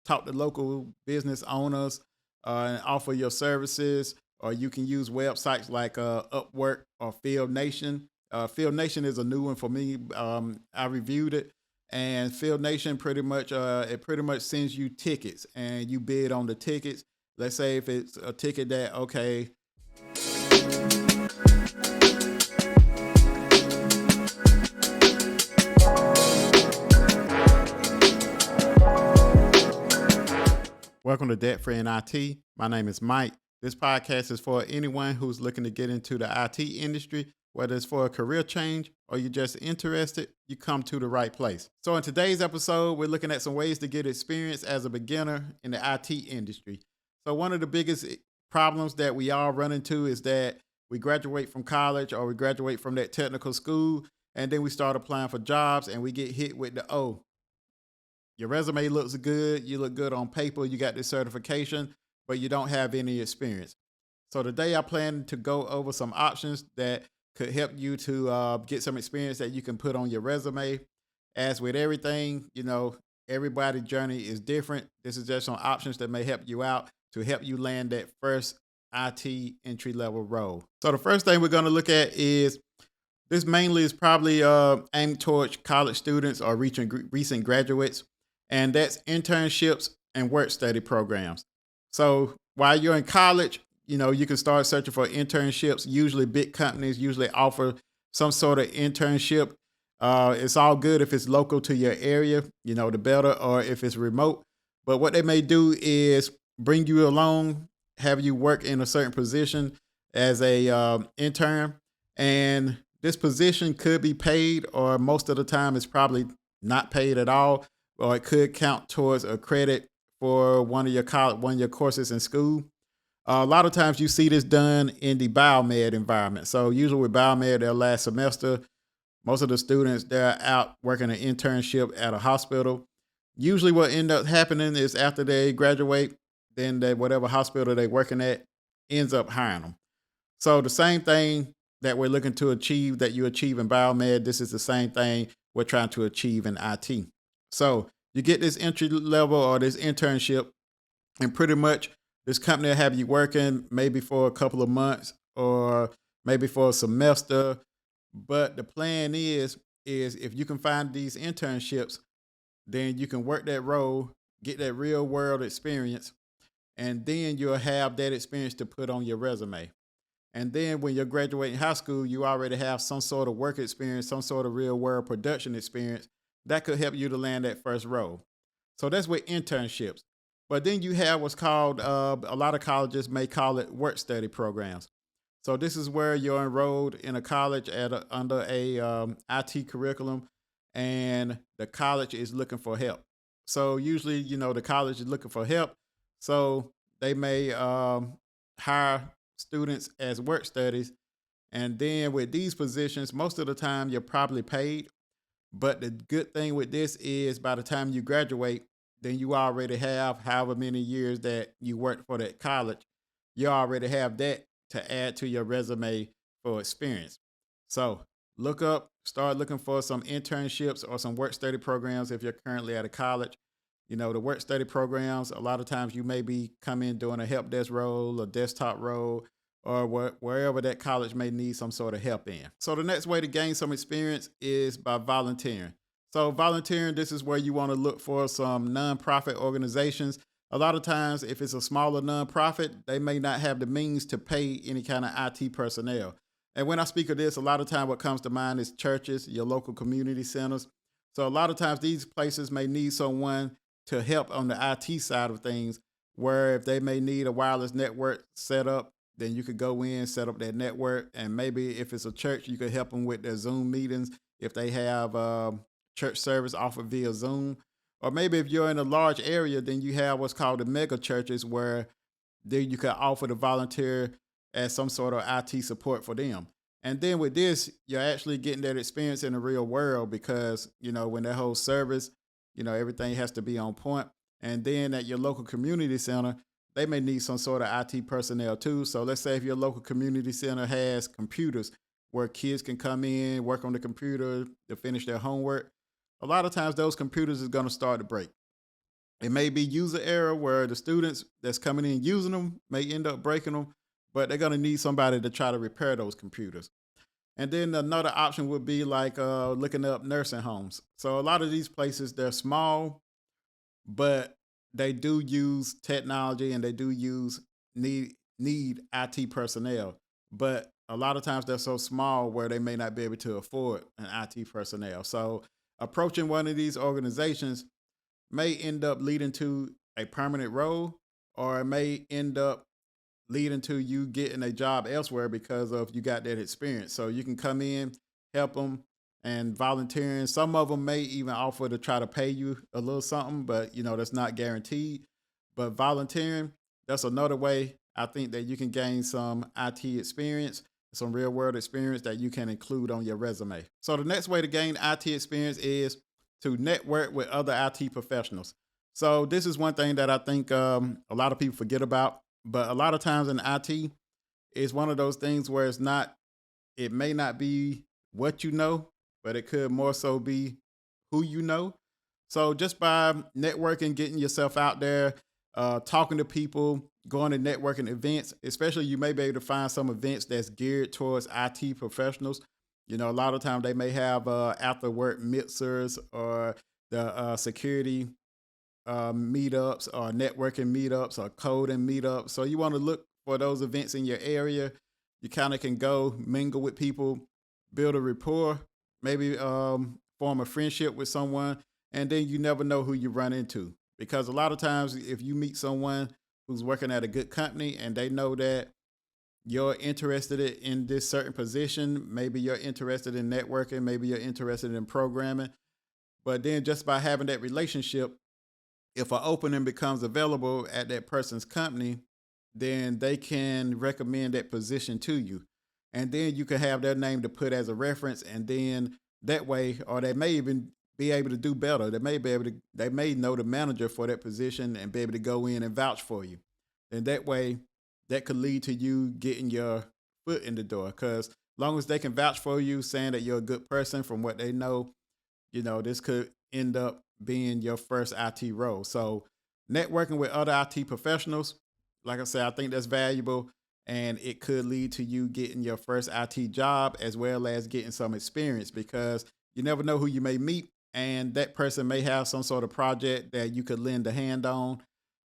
talk to local business owners and offer your services, or you can use websites like Upwork or Field Nation. Field Nation is a new one for me. I reviewed it, and Field Nation pretty much sends you tickets, and you bid on the tickets. Let's say if it's a ticket that okay. Welcome to Debt Free in IT. My name is Mike. This podcast is for anyone who's looking to get into the IT industry, whether it's for a career change or you're just interested, you come to the right place. So, in today's episode, we're looking at some ways to get experience as a beginner in the IT industry. So, one of the biggest problems that we all run into is that we graduate from college or we graduate from that technical school, and then we start applying for jobs and we get hit with the your resume looks good, you look good on paper, you got this certification, but you don't have any experience. So today I plan to go over some options that could help you to get some experience that you can put on your resume. As with everything, everybody's journey is different. This is just some options that may help you out to help you land that first IT entry level role. So the first thing we're going to look at is this mainly is probably aimed towards college students or recent graduates, and that's internships and work study programs. So while you're in college, you can start searching for internships. Usually, big companies usually offer some sort of internship. It's all good if it's local to your area, the better, or if it's remote. But what they may do is bring you along, have you work in a certain position as a intern, and this position could be paid, or most of the time it's probably not paid at all, or it could count towards a credit for one of your courses in school. A lot of times you see this done in the biomed environment. So usually with biomed, their last semester, most of the students they're out working an internship at a hospital. Usually what end up happening is after they graduate, then whatever hospital they're working at ends up hiring them. So the same thing that we're looking to achieve that you achieve in biomed, this is the same thing we're trying to achieve in IT. So you get this entry level or this internship, and pretty much this company will have you working maybe for a couple of months or maybe for a semester. But the plan is if you can find these internships, then you can work that role, get that real world experience, and then you'll have that experience to put on your resume. And then when you're graduating high school, you already have some sort of work experience, some sort of real world production experience that could help you to land that first role. So that's with internships. But then you have what's called, a lot of colleges may call it work study programs. So this is where you're enrolled in a college under a IT curriculum, and the college is looking for help. So usually, the college is looking for help. So they may hire students as work studies. And then with these positions, most of the time you're probably paid. But the good thing with this is by the time you graduate, then you already have however many years that you worked for that college. You already have that to add to your resume for experience. So start looking for some internships or some work study programs if you're currently at a college. The work study programs, a lot of times you may be come in doing a help desk role, a desktop role, or wherever that college may need some sort of help in. So the next way to gain some experience is by volunteering. So volunteering, this is where you want to look for some nonprofit organizations. A lot of times, if it's a smaller nonprofit, they may not have the means to pay any kind of IT personnel. And when I speak of this, a lot of time what comes to mind is churches, your local community centers. So a lot of times these places may need someone to help on the IT side of things, where if they may need a wireless network set up, then you could go in, set up that network, and maybe if it's a church, you could help them with their Zoom meetings if they have church service offered via Zoom. Or maybe if you're in a large area, then you have what's called the mega churches, where then you can offer to volunteer as some sort of IT support for them. And then with this, you're actually getting that experience in the real world because, when that whole service, everything has to be on point. And then at your local community center, they may need some sort of IT personnel too. So let's say if your local community center has computers where kids can come in, work on the computer to finish their homework, a lot of times those computers is going to start to break. It may be user error where the students that's coming in using them may end up breaking them, but they're going to need somebody to try to repair those computers. And then another option would be like looking up nursing homes. So a lot of these places, they're small, but they do use technology and they do use need IT personnel. But a lot of times they're so small where they may not be able to afford an IT personnel. So approaching one of these organizations may end up leading to a permanent role, or it may end up leading to you getting a job elsewhere because of you got that experience. So you can come in, help them, and volunteering. Some of them may even offer to try to pay you a little something, but that's not guaranteed. But volunteering, that's another way I think that you can gain some IT experience, some real world experience that you can include on your resume. So the next way to gain IT experience is to network with other IT professionals. So this is one thing that I think a lot of people forget about. But a lot of times in IT, it's one of those things where it may not be what you know, but it could more so be who you know. So just by networking, getting yourself out there, talking to people, going to networking events, especially you may be able to find some events that's geared towards IT professionals. A lot of times they may have after work mixers or the security meetups or networking meetups or coding meetups. So you want to look for those events in your area. You kind of can go mingle with people, build a rapport, maybe form a friendship with someone, and then you never know who you run into. Because a lot of times, if you meet someone who's working at a good company and they know that you're interested in this certain position, maybe you're interested in networking, maybe you're interested in programming, but then just by having that relationship, if an opening becomes available at that person's company, then they can recommend that position to you. And then you can have their name to put as a reference. And then that way, or they may even be able to do better. They may know the manager for that position and be able to go in and vouch for you. And that way, that could lead to you getting your foot in the door. Because long as they can vouch for you, saying that you're a good person from what they know, this could end up being your first IT role. So networking with other IT professionals, like I said, I think that's valuable and it could lead to you getting your first IT job as well as getting some experience because you never know who you may meet and that person may have some sort of project that you could lend a hand on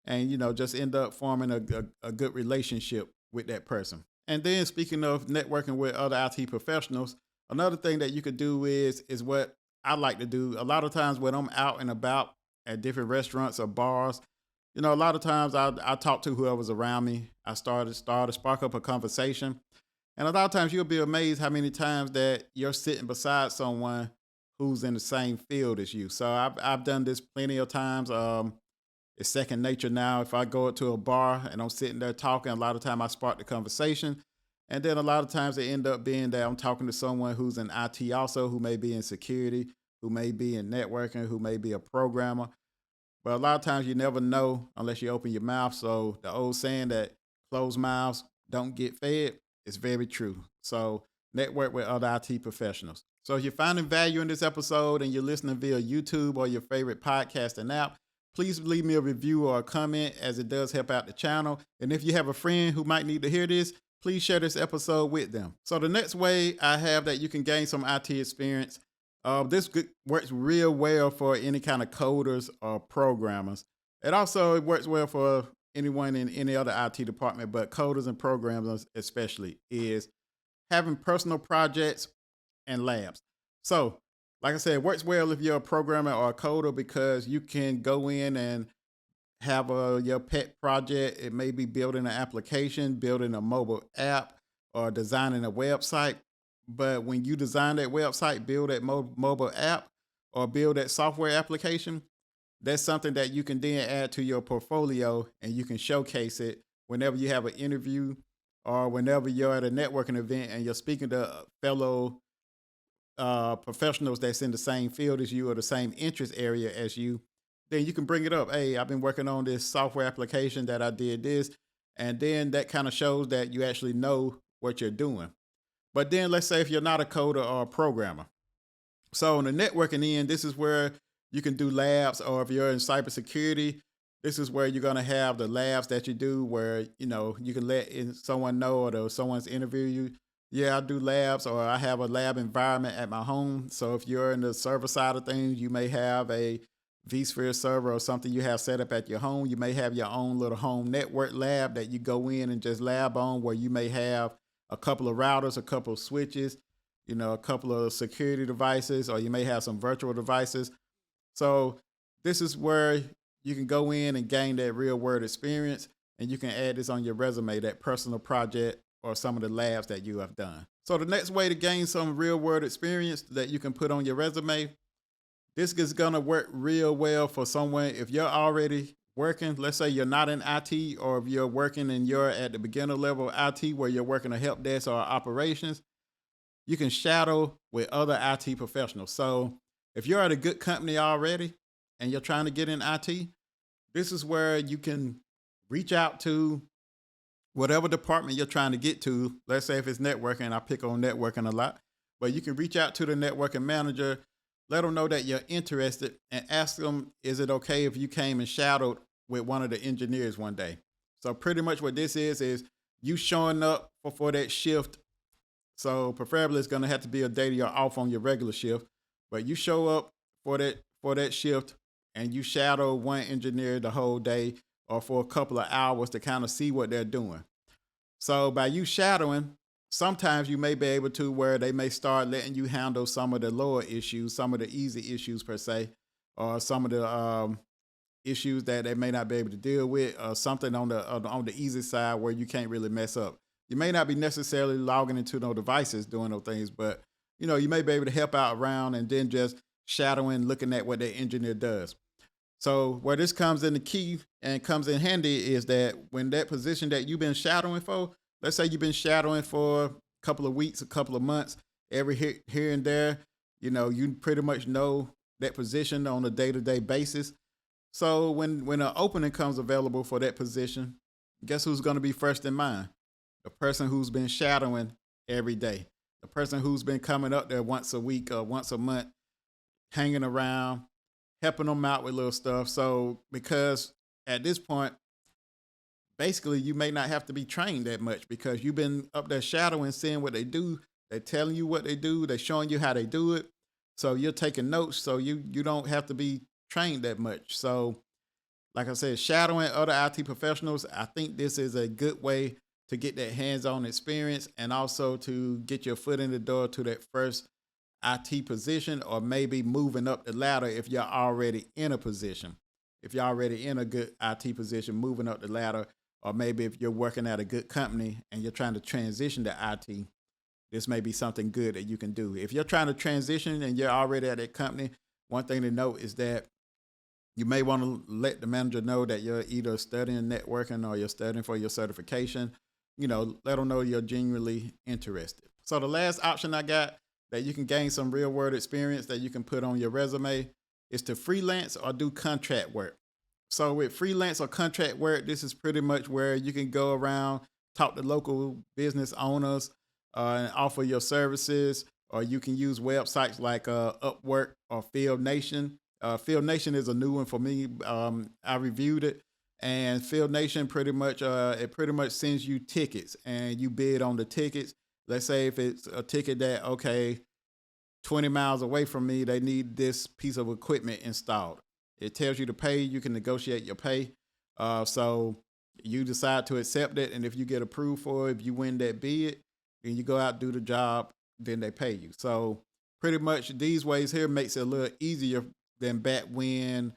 and, just end up forming a good relationship with that person. And then speaking of networking with other IT professionals, another thing that you could do is what I like to do. A lot of times when I'm out and about at different restaurants or bars, a lot of times I talk to whoever's around me. I spark up a conversation. And a lot of times you'll be amazed how many times that you're sitting beside someone who's in the same field as you. So I've done this plenty of times. It's second nature now. If I go to a bar and I'm sitting there talking, a lot of time I spark the conversation. And then a lot of times it end up being that I'm talking to someone who's in IT also, who may be in security, who may be in networking, who may be a programmer. But a lot of times you never know unless you open your mouth. So the old saying that closed mouths don't get fed is very true. So network with other IT professionals. So if you're finding value in this episode and you're listening via YouTube or your favorite podcasting app, please leave me a review or a comment as it does help out the channel. And if you have a friend who might need to hear this, please share this episode with them. So the next way I have that you can gain some IT experience, works real well for any kind of coders or programmers. It works well for anyone in any other IT department, but coders and programmers especially, is having personal projects and labs. So, like I said, it works well if you're a programmer or a coder because you can go in and have your pet project. It may be building an application, building a mobile app, or designing a website. But when you design that website, build that mobile app, or build that software application, that's something that you can then add to your portfolio and you can showcase it whenever you have an interview or whenever you're at a networking event and you're speaking to fellow professionals that's in the same field as you or the same interest area as you, then you can bring it up. Hey, I've been working on this software application that I did this. And then that kind of shows that you actually know what you're doing. But then let's say if you're not a coder or a programmer. So on the networking end, this is where you can do labs, or if you're in cybersecurity, This is where you're gonna have the labs that you do, where you can someone know, or someone's interview you. Yeah, I do labs, or I have a lab environment at my home. So if you're in the server side of things, you may have a vSphere server or something you have set up at your home. You may have your own little home network lab that you go in and just lab on, where you may have a couple of routers, a couple of switches, a couple of security devices, or you may have some virtual devices. So this is where you can go in and gain that real world experience, and you can add this on your resume, that personal project or some of the labs that you have done. So the next way to gain some real world experience that you can put on your resume, this is going to work real well for someone if you're already working. Let's say you're not in IT, or if you're working and you're at the beginner level of IT where you're working a help desk or operations, you can shadow with other IT professionals. So if you're at a good company already and you're trying to get in IT, this is where you can reach out to whatever department you're trying to get to. Let's say if it's networking, I pick on networking a lot, but you can reach out to the networking manager, let them know that you're interested, and ask them, is it okay if you came and shadowed with one of the engineers one day? So pretty much what this is you showing up for that shift. So preferably it's going to have to be a day you're off on your regular shift, but you show up for that shift, and you shadow one engineer the whole day or for a couple of hours to kind of see what they're doing. So by you shadowing, sometimes you may be able to where they may start letting you handle some of the lower issues, some of the easy issues per se, or some of the issues that they may not be able to deal with, or something on the easy side where you can't really mess up. You may not be necessarily logging into no devices doing those things, but you may be able to help out around, and then just shadowing, looking at what the engineer does. So where this comes in the key and comes in handy is that when that position that you've been shadowing for, let's say you've been shadowing for a couple of weeks, a couple of months, every here and there, you pretty much know that position on a day-to-day basis. So when an opening comes available for that position, guess who's going to be first in mind? The person who's been shadowing every day, the person who's been coming up there once a week or once a month, hanging around, helping them out with little stuff. So because at this point, basically you may not have to be trained that much, because you've been up there shadowing, seeing what they do. They're telling you what they do. They're showing you how they do it. So you're taking notes. So you don't have to be trained that much. So like I said, shadowing other IT professionals, I think this is a good way to get that hands-on experience, and also to get your foot in the door to that first IT position, or maybe moving up the ladder if you're already in a position. If you're already in a good IT position, moving up the ladder, or maybe if you're working at a good company and you're trying to transition to IT, this may be something good that you can do. If you're trying to transition and you're already at that company, one thing to note is that you may want to let the manager know that you're either studying networking or you're studying for your certification. Let them know you're genuinely interested. So the last option I got that you can gain some real world experience that you can put on your resume is to freelance or do contract work. So with freelance or contract work, this is pretty much where you can go around, talk to local business owners, and offer your services, or you can use websites like Upwork or Field Nation. Field Nation is a new one for me. I reviewed it, and Field Nation pretty much sends you tickets, and you bid on the tickets. Let's say if it's a ticket that, okay, 20 miles away from me, they need this piece of equipment installed. It tells you to pay. You can negotiate your pay. So you decide to accept it, and if you get approved for it, if you win that bid, then you go out, do the job, then they pay you. So pretty much these ways here makes it a little easier than back when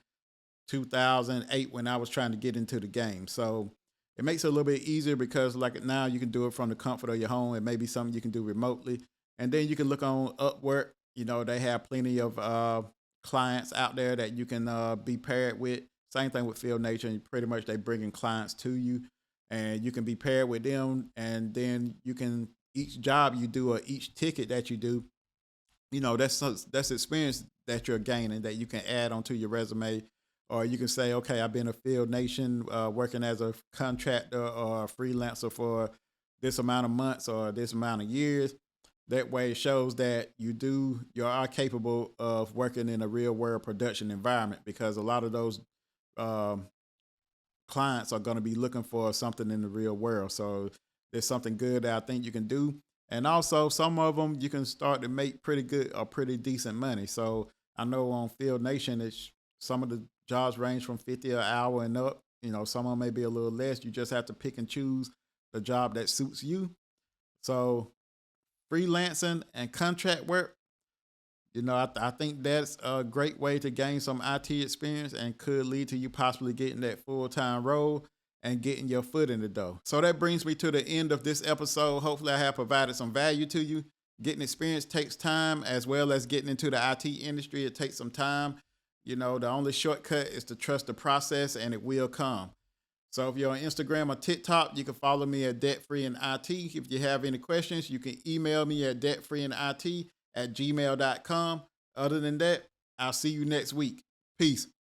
2008, when I was trying to get into the game. So it makes it a little bit easier, because like now you can do it from the comfort of your home. It may be something you can do remotely. And then you can look on Upwork. They have plenty of clients out there that you can be paired with. Same thing with Field Nation. Pretty much they bringing clients to you, and you can be paired with them. And then you can, each job you do or each ticket that you do, that's experience that you're gaining that you can add onto your resume. Or you can say, okay, I've been a Field Nation working as a contractor or a freelancer for this amount of months or this amount of years. That way it shows that you are capable of working in a real world production environment, because a lot of those um, clients are going to be looking for something in the real world. So there's something good that I think you can do. And also, some of them you can start to make pretty good or pretty decent money. So I know on Field Nation, some of the jobs range from 50 an hour and up. Some of them may be a little less. You just have to pick and choose the job that suits you. So freelancing and contract work, I think that's a great way to gain some IT experience and could lead to you possibly getting that full-time role and getting your foot in the door. So that brings me to the end of this episode. Hopefully I have provided some value to you. Getting experience takes time, as well as getting into the IT industry. It takes some time. The only shortcut is to trust the process, and it will come. So if you're on Instagram or TikTok, you can follow me at debtfreeinit. If you have any questions, you can email me at debtfreeinit@gmail.com. Other than that, I'll see you next week. Peace.